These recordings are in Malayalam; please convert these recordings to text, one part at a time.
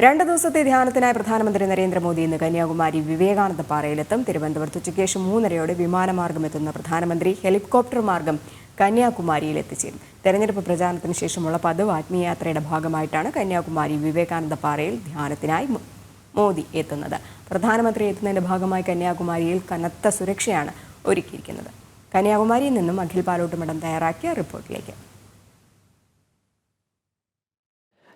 2 ദിവസത്തെ ധ്യാനത്തിനായി പ്രധാനമന്ത്രി നരേന്ദ്രമോദി ഇന്ന് കന്യാകുമാരി വിവേകാനന്ദ പാറയിലെത്തും. തിരുവനന്തപുരത്ത് ഉച്ചയ്ക്ക് ശേഷം 3:30 വിമാനമാർഗം എത്തുന്ന പ്രധാനമന്ത്രി ഹെലികോപ്റ്റർ മാർഗം കന്യാകുമാരിയിൽ എത്തിച്ചേരും. തെരഞ്ഞെടുപ്പ് പ്രചാരണത്തിന് ശേഷമുള്ള പതിവ് ആത്മീയയാത്രയുടെ ഭാഗമായിട്ടാണ് കന്യാകുമാരി വിവേകാനന്ദ പാറയിൽ ധ്യാനത്തിനായി മോദി എത്തുന്നത്. പ്രധാനമന്ത്രി എത്തുന്നതിന്റെ ഭാഗമായി കന്യാകുമാരിയിൽ കനത്ത സുരക്ഷയാണ് ഒരുക്കിയിരിക്കുന്നത്. കന്യാകുമാരിയിൽ നിന്നും അഖിൽ പാലോട്ടുമഠം തയ്യാറാക്കിയ റിപ്പോർട്ടിലേക്ക്.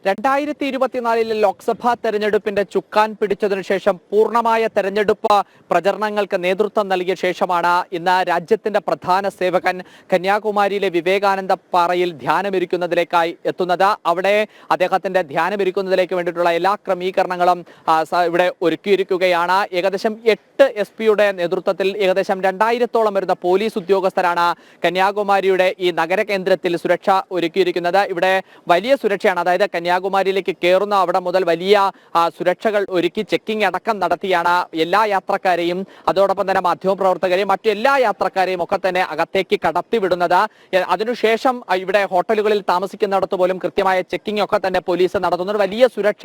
2024 ലോക്സഭാ തെരഞ്ഞെടുപ്പിന്റെ ചുക്കാൻ പിടിച്ചതിനു ശേഷം പൂർണ്ണമായ തെരഞ്ഞെടുപ്പ് പ്രചരണങ്ങൾക്ക് നേതൃത്വം നൽകിയ ശേഷമാണ് ഇന്ന് രാജ്യത്തിന്റെ പ്രധാന സേവകൻ കന്യാകുമാരിയിലെ വിവേകാനന്ദ പാറയിൽ ധ്യാനമിരിക്കുന്നതിലേക്കായി എത്തുന്നത്. അവിടെ അദ്ദേഹത്തിന്റെ ധ്യാനമിരിക്കുന്നതിലേക്ക് വേണ്ടിയിട്ടുള്ള എല്ലാ ക്രമീകരണങ്ങളും ഇവിടെ ഒരുക്കിയിരിക്കുകയാണ്. ഏകദേശം 8 SP-യുടെ നേതൃത്വത്തിൽ ഏകദേശം 2000-ഓളം വരുന്ന പോലീസ് ഉദ്യോഗസ്ഥരാണ് കന്യാകുമാരിയുടെ ഈ നഗര കേന്ദ്രത്തിൽ സുരക്ഷ ഒരുക്കിയിരിക്കുന്നത്. ഇവിടെ വലിയ സുരക്ഷയാണ്. അതായത് കന്യാകുമാരിയിലേക്ക് കയറുന്ന അവിടെ മുതൽ വലിയ സുരക്ഷകൾ ഒരുക്കി ചെക്കിംഗ് അടക്കം നടത്തിയാണ് എല്ലാ യാത്രക്കാരെയും, അതോടൊപ്പം തന്നെ മാധ്യമപ്രവർത്തകരെയും മറ്റു എല്ലാ യാത്രക്കാരെയും ഒക്കെ തന്നെ അകത്തേക്ക് കടത്തിവിടുന്നത്. അതിനുശേഷം ഇവിടെ ഹോട്ടലുകളിൽ താമസിക്കുന്നിടത്ത് പോലും കൃത്യമായ ചെക്കിംഗ് ഒക്കെ തന്നെ പോലീസ് നടത്തുന്നത്. വലിയ സുരക്ഷ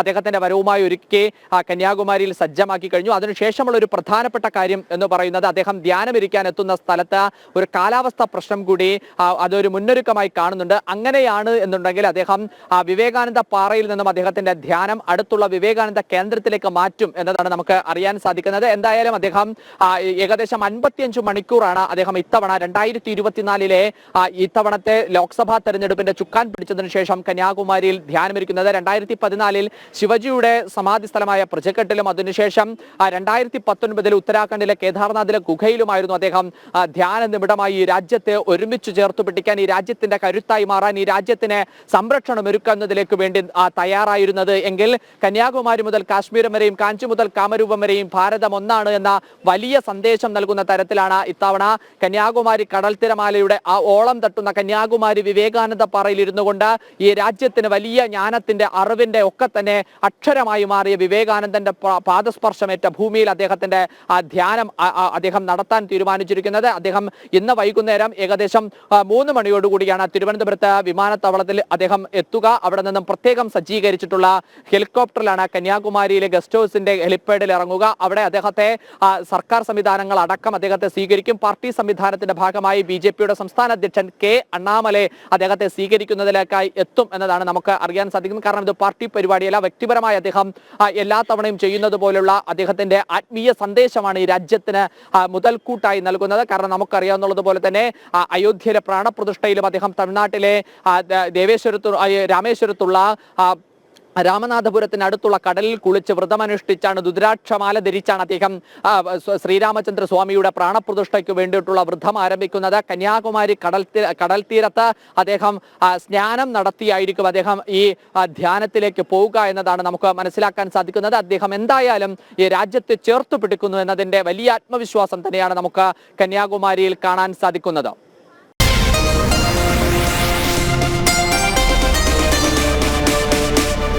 അദ്ദേഹത്തിന്റെ വരവുമായി ഒരുക്കി കന്യാകുമാരിയിൽ സജ്ജമാക്കി കഴിഞ്ഞു. അതിനുശേഷമുള്ള ഒരു പ്രധാനപ്പെട്ട കാര്യം എന്ന് പറയുന്നത് അദ്ദേഹം ധ്യാനമിരിക്കാൻ എത്തുന്ന സ്ഥലത്ത് ഒരു കാലാവസ്ഥ പ്രശ്നം കൂടി അതൊരു മുന്നൊരുക്കമായി കാണുന്നുണ്ട്. അങ്ങനെയാണ് എന്നുണ്ടെങ്കിൽ അദ്ദേഹം വിവേകാനന്ദ പാറയിൽ നിന്നും അദ്ദേഹത്തിന്റെ ധ്യാനം അടുത്തുള്ള വിവേകാനന്ദ കേന്ദ്രത്തിലേക്ക് മാറ്റും എന്നതാണ് നമുക്ക് അറിയാൻ സാധിക്കുന്നത്. എന്തായാലും അദ്ദേഹം ഏകദേശം 55 മണിക്കൂറാണ് അദ്ദേഹം ഇത്തവണ 2024 ഇത്തവണത്തെ ലോക്സഭാ തെരഞ്ഞെടുപ്പിന്റെ ചുക്കാൻ പിടിച്ചതിനു ശേഷം കന്യാകുമാരിയിൽ ധ്യാനമിരിക്കുന്നത്. 2014 ശിവജിയുടെ സമാധി സ്ഥലമായ പ്രജഘട്ടിലും അതിനുശേഷം 2019 ഉത്തരാഖണ്ഡിലെ കേദാർനാഥിലെ ഗുഹയിലുമായിരുന്നു അദ്ദേഹം ധ്യാന നിമിടമായി ഈ രാജ്യത്തെ ഒരുമിച്ച് ചേർത്ത് പിടിക്കാൻ, ഈ രാജ്യത്തിന്റെ കരുത്തായി മാറാൻ, ഈ രാജ്യത്തിന് സംരക്ഷണം ഒരുക്കുന്നതിലേക്ക് വേണ്ടി തയ്യാറായിരുന്നത്. എങ്കിൽ കന്യാകുമാരി മുതൽ കാശ്മീർ വരെയും കാഞ്ചി മുതൽ കാമരൂപം വരെയും ഭാരതം ഒന്നാണ് എന്ന വലിയ സന്ദേശം നൽകുന്ന തരത്തിലാണ് ഇത്തവണ കന്യാകുമാരി കടൽ തിരമാലയുടെ ആ ഓളം തട്ടുന്ന കന്യാകുമാരി വിവേകാനന്ദ പാറയിൽ ഇരുന്നു കൊണ്ട് ഈ രാജ്യത്തിന് വലിയ ജ്ഞാനത്തിന്റെ അറിവിന്റെ ഒക്കെ തന്നെ അക്ഷരമായി മാറിയ വിവേകാനന്ദന്റെ പാദസ്പർശമേറ്റ ഭൂമിയിൽ അദ്ദേഹത്തിന്റെ ധ്യാനം അദ്ദേഹം നടത്താൻ തീരുമാനിച്ചിരിക്കുന്നത്. അദ്ദേഹം ഇന്ന് വൈകുന്നേരം ഏകദേശം 3 മണിയോടുകൂടിയാണ് തിരുവനന്തപുരത്ത് വിമാനത്താവളത്തിൽ അദ്ദേഹം എത്തുക. അവിടെ നിന്നും പ്രത്യേകം സജ്ജീകരിച്ചിട്ടുള്ള ഹെലികോപ്റ്ററിലാണ് കന്യാകുമാരിയിലെ ഗസ്റ്റ് ഹൗസിന്റെ ഹെലിപ്പാഡിൽ ഇറങ്ങുക. അവിടെ അദ്ദേഹത്തെ സർക്കാർ സംവിധാനങ്ങൾ അടക്കം അദ്ദേഹത്തെ സ്വീകരിക്കും. പാർട്ടി സംവിധാനത്തിന്റെ ഭാഗമായി BJP-യുടെ സംസ്ഥാന അധ്യക്ഷൻ K. അണ്ണാമലൈ അദ്ദേഹത്തെ സ്വീകരിക്കുന്നതിലേക്കായി എത്തും എന്നതാണ് നമുക്ക് അറിയാൻ സാധിക്കുന്നത്. കാരണം ഇത് പാർട്ടി പരിപാടിയല്ല, വ്യക്തിപരമായി അദ്ദേഹം എല്ലാ തവണയും ചെയ്യുന്നത് പോലുള്ള അദ്ദേഹത്തിന്റെ ആത്മീയ സന്ദേശമാണ് ഈ രാജ്യത്തിന് മുതൽക്കൂട്ടായി നൽകുന്നത്. കാരണം നമുക്കറിയാവുന്നതുപോലെ തന്നെ അയോധ്യയിലെ പ്രാണപ്രതിഷ്ഠയിലും അദ്ദേഹം തമിഴ്നാട്ടിലെ രാമേശ്വരത്തുള്ള രാമനാഥപുരത്തിനടുത്തുള്ള കടലിൽ കുളിച്ച് വ്രതമനുഷ്ഠിച്ചാണ്, രുദ്രാക്ഷമാല ധരിച്ചാണ് അദ്ദേഹം ശ്രീരാമചന്ദ്ര സ്വാമിയുടെ പ്രാണപ്രതിഷ്ഠയ്ക്ക് വേണ്ടിയിട്ടുള്ള വ്രതം ആരംഭിക്കുന്നത്. കന്യാകുമാരി കടൽ തീരത്ത് അദ്ദേഹം സ്നാനം നടത്തിയായിരിക്കും അദ്ദേഹം ഈ ധ്യാനത്തിലേക്ക് പോവുക എന്നതാണ് നമുക്ക് മനസ്സിലാക്കാൻ സാധിക്കുന്നത്. അദ്ദേഹം എന്തായാലും ഈ രാജ്യത്തെ ചേർത്ത് പിടിക്കുന്നു എന്നതിന്റെ വലിയ ആത്മവിശ്വാസം തന്നെയാണ് നമുക്ക് കന്യാകുമാരിയിൽ കാണാൻ സാധിക്കുന്നത്.